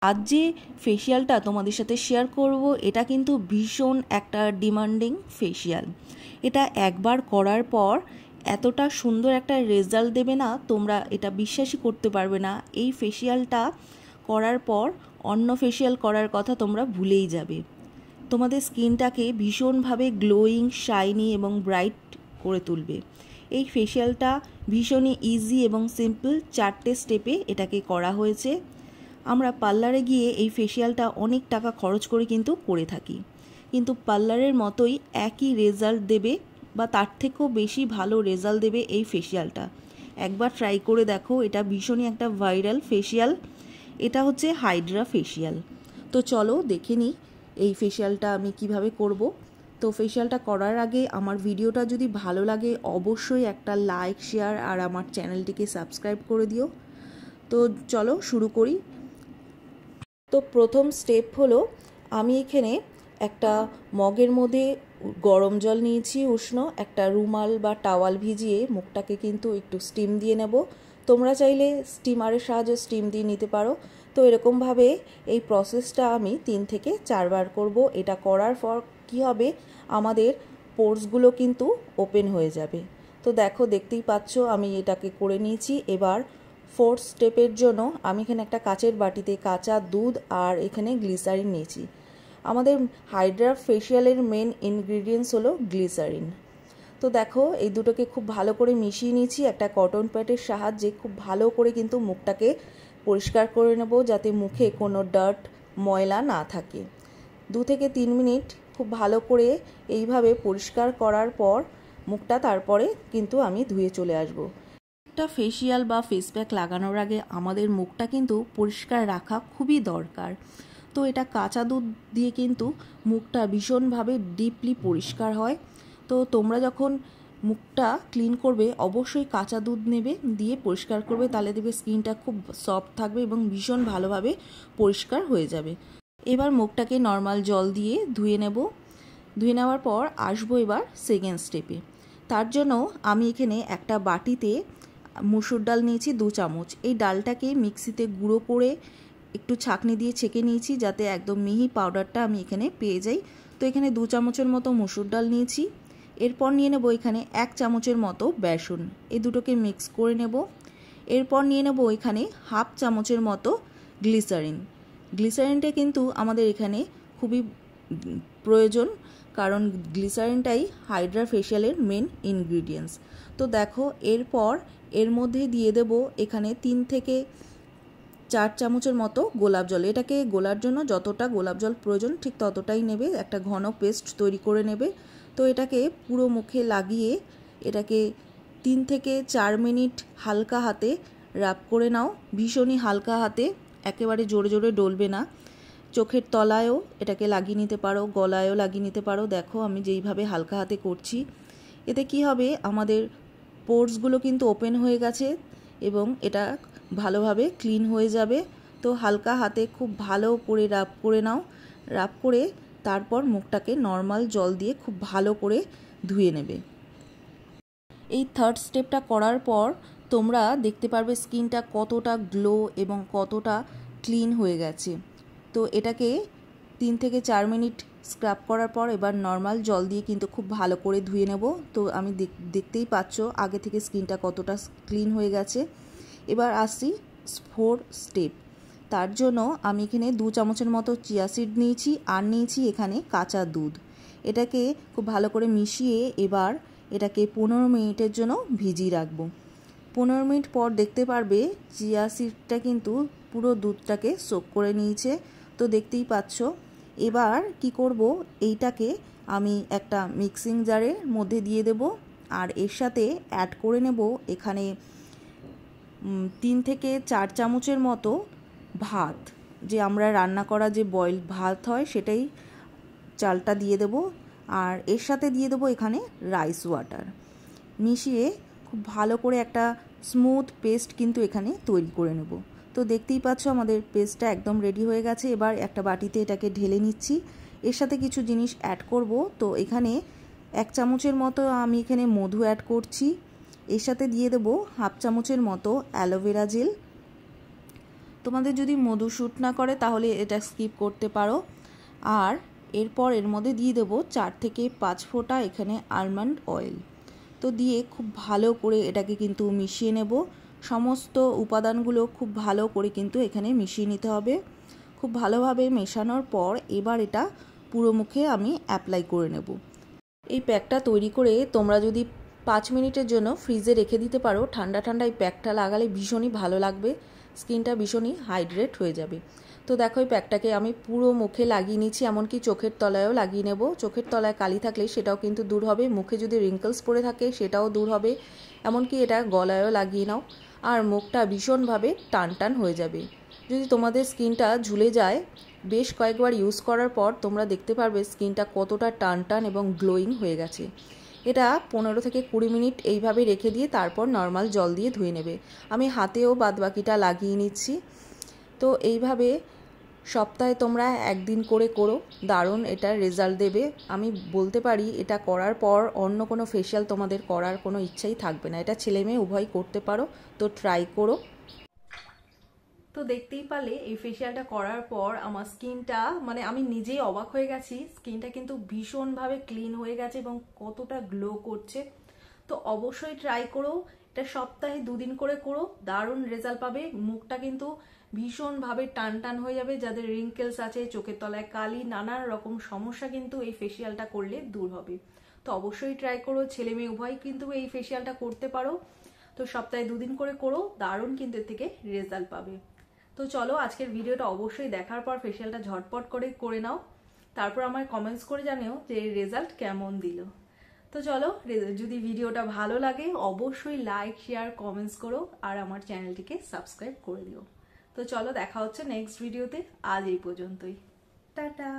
আজ যে ফেসিয়ালটা তোমাদের সাথে শেয়ার করব এটা কিন্তু ভীষণ একটা ডিমান্ডিং ফেসিয়াল। এটা একবার করার পর এতটা সুন্দর একটা রেজাল্ট দেবে না, তোমরা এটা বিশ্বাসই করতে পারবে না। এই ফেসিয়ালটা করার পর অন্য ফেসিয়াল করার কথা তোমরা ভুলেই যাবে। তোমাদের স্কিনটাকে ভীষণভাবে গ্লোয়িং, শাইনি এবং ব্রাইট করে তুলবে। এই ফেসিয়ালটা ভীষণই ইজি এবং সিম্পল, 4টে স্টেপে এটাকে করা হয়েছে। আমরা পার্লারে গিয়ে এই ফেসিয়ালটা অনেক টাকা খরচ করে কিন্তু করে থাকি, কিন্তু পার্লারের মতোই একই রেজাল্ট দেবে বা তার থেকেও বেশি ভালো রেজাল্ট দেবে এই ফেসিয়ালটা। একবার ট্রাই করে দেখো, এটা ভীষণই একটা ভাইরাল ফেসিয়াল। এটা হচ্ছে হাইড্রা ফেসিয়াল। তো চলো দেখে নিই এই ফেসিয়ালটা আমি কিভাবে করব। তো ফেসিয়ালটা করার আগে আমার ভিডিওটা যদি ভালো লাগে অবশ্যই একটা লাইক, শেয়ার আর আমার চ্যানেলটিকে সাবস্ক্রাইব করে দিও। তো চলো শুরু করি। তো প্রথম স্টেপ হলো, আমি এখানে একটা মগের মধ্যে গরম জল নিয়েছি উষ্ণ, একটা রুমাল বা টাওয়াল ভিজিয়ে মুখটাকে কিন্তু একটু স্টিম দিয়ে নেব। তোমরা চাইলে স্টিমারের সাহায্যে স্টিম দিয়ে নিতে পারো। তো এরকমভাবে এই প্রসেসটা আমি 3 থেকে 4 বার করব। এটা করার পর কি হবে, আমাদের পোরসগুলো কিন্তু ওপেন হয়ে যাবে। তো দেখো, দেখতেই পাচ্ছ আমি এটাকে করে নিয়েছি। এবার 4th স্টেপের জন্য আমি এখানে একটা কাচের বাটিতে কাঁচা দুধ আর এখানে গ্লিসারিন নিয়েছি। আমাদের হাইড্রা ফেসিয়ালের মেন ইনগ্রিডিয়েন্টস হলো গ্লিসারিন। তো দেখো, এই দুটোকে খুব ভালো করে মিশিয়ে নিয়েছি একটা কটন প্যাডের সাহায্যে। খুব ভালো করে কিন্তু মুখটাকে পরিষ্কার করে নেব, যাতে মুখে কোনো ডার্ট, ময়লা না থাকে। 2 থেকে 3 মিনিট খুব ভালো করে এইভাবে পরিষ্কার করার পর মুখটা তারপরে কিন্তু আমি ধুয়ে চলে আসবো। একটা ফেসিয়াল বা ফেস প্যাক লাগানোর আগে আমাদের মুখটা কিন্তু পরিষ্কার রাখা খুবই দরকার। তো এটা কাঁচা দুধ দিয়ে কিন্তু মুখটা ভীষণভাবে ডিপলি পরিষ্কার হয়। তো তোমরা যখন মুখটা ক্লিন করবে অবশ্যই কাঁচা দুধ নেবে, দিয়ে পরিষ্কার করবে, তাহলে দেখবে স্কিনটা খুব সফট থাকবে এবং ভীষণ ভালোভাবে পরিষ্কার হয়ে যাবে। এবার মুখটাকে নর্মাল জল দিয়ে ধুয়ে নেব। ধুয়ে নেওয়ার পর আসবো এবার সেকেন্ড স্টেপে। তার জন্য আমি এখানে একটা বাটিতে মুসুর ডাল নিয়েছি 2 চামচ। এই ডালটাকে মিক্সিতে গুঁড়ো করে একটু ছাঁকনি দিয়ে ছেঁকে নিয়েছি, যাতে একদম মিহি পাউডারটা আমি এখানে পেয়ে যাই। তো এখানে 2 চামচের মতো মুসুর ডাল নিয়েছি। এরপর নিয়ে নেব এখানে 1 চামচের মতো বেসন। এই দুটোকে মিক্স করে নেব। এরপর নিয়ে নেব এখানে 1/2 চামচের মতো গ্লিসারিন। গ্লিসারিনটা কিন্তু আমাদের এখানে খুবই প্রয়োজন, কারণ গ্লিসারিনটাই হাইড্রা ফেসিয়ালের মেন ইনগ্রিডিয়েন্টস। তো দেখো, এরপর এর মধ্যে দিয়ে দেব এখানে 3 থেকে 4 চামচের মতো গোলাপ জল। এটাকে গোলার জন্য যতটা গোলাপ জল প্রয়োজন ঠিক ততটাই নেবে, একটা ঘন পেস্ট তৈরি করে নেবে। তো এটাকে পুরো মুখে লাগিয়ে এটাকে 3 থেকে 4 মিনিট হালকা হাতে রাব করে নাও। ভীষণই হালকা হাতে, একেবারে জোরে জোরে ডলবে না। চোখের তলায়ও এটাকে লাগিয়ে নিতে পারো, গলায়ও লাগিয়ে নিতে পারো। দেখো আমি যেইভাবে হালকা হাতে করছি, এতে কি হবে, আমাদের পোরসগুলো কিন্তু ওপেন হয়ে গেছে এবং এটা ভালোভাবে ক্লিন হয়ে যাবে। তো হালকা হাতে খুব ভালো করে রাব করে নাও। রাব করে তারপর মুখটাকে নর্মাল জল দিয়ে খুব ভালো করে ধুয়ে নেবে। এই 3rd স্টেপটা করার পর তোমরা দেখতে পারবে স্কিনটা কতটা গ্লো এবং কতটা ক্লিন হয়ে গেছে। তো এটাকে 3 থেকে 4 মিনিট স্ক্রাব করার পর এবার নর্মাল জল দিয়ে কিন্তু খুব ভালো করে ধুয়ে নেব। তো আমি দেখতেই পাচ্ছ আগে থেকে স্কিনটা কতটা ক্লিন হয়ে গেছে। এবার আসছি 4th স্টেপ। তার জন্য আমি এখানে 2 চামচের মতো চিয়া সিড নিয়েছি আর নিয়েছি এখানে কাঁচা দুধ। এটাকে খুব ভালো করে মিশিয়ে এবার এটাকে 15 মিনিটের জন্য ভিজিয়ে রাখবো। 15 মিনিট পর দেখতে পারবে চিয়া সিডটা কিন্তু পুরো দুধটাকে সোক করে নিয়েছে। তো দেখতেই পাচ্ছ। এবার কি করব, এইটাকে আমি একটা মিক্সিং জারের মধ্যে দিয়ে দেব আর এর সাথে অ্যাড করে নেব এখানে 3 থেকে 4 চামচের মতো ভাত, যে আমরা রান্না করা যে বয়েল ভাত হয় সেটাই চালটা দিয়ে দেব। আর এর সাথে দিয়ে দেবো এখানে রাইস ওয়াটার। মিশিয়ে খুব ভালো করে একটা স্মুথ পেস্ট কিন্তু এখানে তৈরি করে নেব। তো দেখতেই পাচ্ছ আমাদের পেস্টটা একদম রেডি হয়ে গেছে। এবার একটা বাটিতে এটাকে ঢেলে নিচ্ছি। এর সাথে কিছু জিনিস অ্যাড করব। তো এখানে 1 চামচের মতো আমি এখানে মধু অ্যাড করছি। এর সাথে দিয়ে দেব 1/2 চামচের মতো অ্যালোভেরা জেল। তোমাদের যদি মধু শ্যুট না করে তাহলে এটা স্কিপ করতে পারো। আর এরপর এর মধ্যে দিয়ে দেবো 4 থেকে 5 ফোঁটা এখানে আলমন্ড অয়েল। তো দিয়ে খুব ভালো করে এটাকে কিন্তু মিশিয়ে নেব। সমস্ত উপাদানগুলো খুব ভালো করে কিন্তু এখানে মিশিয়ে নিতে হবে। খুব ভালোভাবে মেশানোর পর এবার এটা পুরো মুখে আমি অ্যাপ্লাই করে নেব। এই প্যাকটা তৈরি করে তোমরা যদি 5 মিনিটের জন্য ফ্রিজে রেখে দিতে পারো, ঠান্ডা ঠান্ডা এই প্যাকটা লাগালে ভীষণই ভালো লাগবে, স্কিনটা ভীষণই হাইড্রেট হয়ে যাবে। তো দেখো এই প্যাকটাকে আমি পুরো মুখে লাগিয়ে নিচ্ছি, এমনকি চোখের তলায়ও লাগিয়ে নেব। চোখের তলায় কালি থাকলে সেটাও কিন্তু দূর হবে, মুখে যদি রিঙ্কলস পড়ে থাকে সেটাও দূর হবে, এমনকি এটা গলায়ও লাগিয়ে নাও। আর মুখটা ভীষণভাবে টান টান হয়ে যাবে। যদি তোমাদের স্কিনটা ঝুলে যায়, বেশ কয়েকবার ইউজ করার পর তোমরা দেখতে পারবে স্কিনটা কতটা টান টান এবং গ্লোয়িং হয়ে গেছে। এটা 15 থেকে 20 মিনিট এইভাবে রেখে দিয়ে তারপর নর্মাল জল দিয়ে ধুয়ে নেবে। আমি হাতেও বাদবাকিটা লাগিয়ে নিচ্ছি। তো এইভাবে সপ্তাহে তোমরা একদিন করে করো, দারুণ এটা রেজাল্ট দেবে। আমি বলতে পারি এটা করার পর অন্য কোনো ফেশিয়াল তোমাদের করার কোনো ইচ্ছাই থাকবে না। এটা ছেলে মেয়ে উভয় করতে পারো, তো ট্রাই করো। তো দেখতেই পারলে এই ফেশিয়ালটা করার পর আমার স্কিনটা মানে আমি নিজেই অবাক হয়ে গেছি, স্কিনটা কিন্তু ভীষণভাবে ক্লিন হয়ে গেছে এবং কতটা গ্লো করছে। তো অবশ্যই ট্রাই করো, এটা সপ্তাহে 2 দিন করে করো, দারুণ রেজাল্ট পাবে। মুখটা কিন্তু ভীষণভাবে টান টান হয়ে যাবে। যাদের রিঙ্কেলস আছে, চোখের তলায় কালি, নানান রকম সমস্যা কিন্তু এই ফেশিয়ালটা করলে দূর হবে। তো অবশ্যই ট্রাই করো, ছেলে মেয়ে উভয় কিন্তু এই ফেশিয়ালটা করতে পারো। তো সপ্তাহে 2 দিন করে করো, দারুণ কিন্তু এর থেকে রেজাল্ট পাবে। তো চলো আজকের ভিডিওটা অবশ্যই দেখার পর ফেশিয়ালটা ঝটপট করে নাও, তারপর আমায় কমেন্টস করে জানিও যে রেজাল্ট কেমন দিল। তো চলো, যদি ভিডিওটা ভালো লাগে অবশ্যই লাইক, শেয়ার, কমেন্টস করো আর আমার চ্যানেলটিকে সাবস্ক্রাইব করে দিও। তো চলো দেখা হচ্ছে নেক্সট ভিডিওতে। আজ এই পর্যন্তই, টাটা।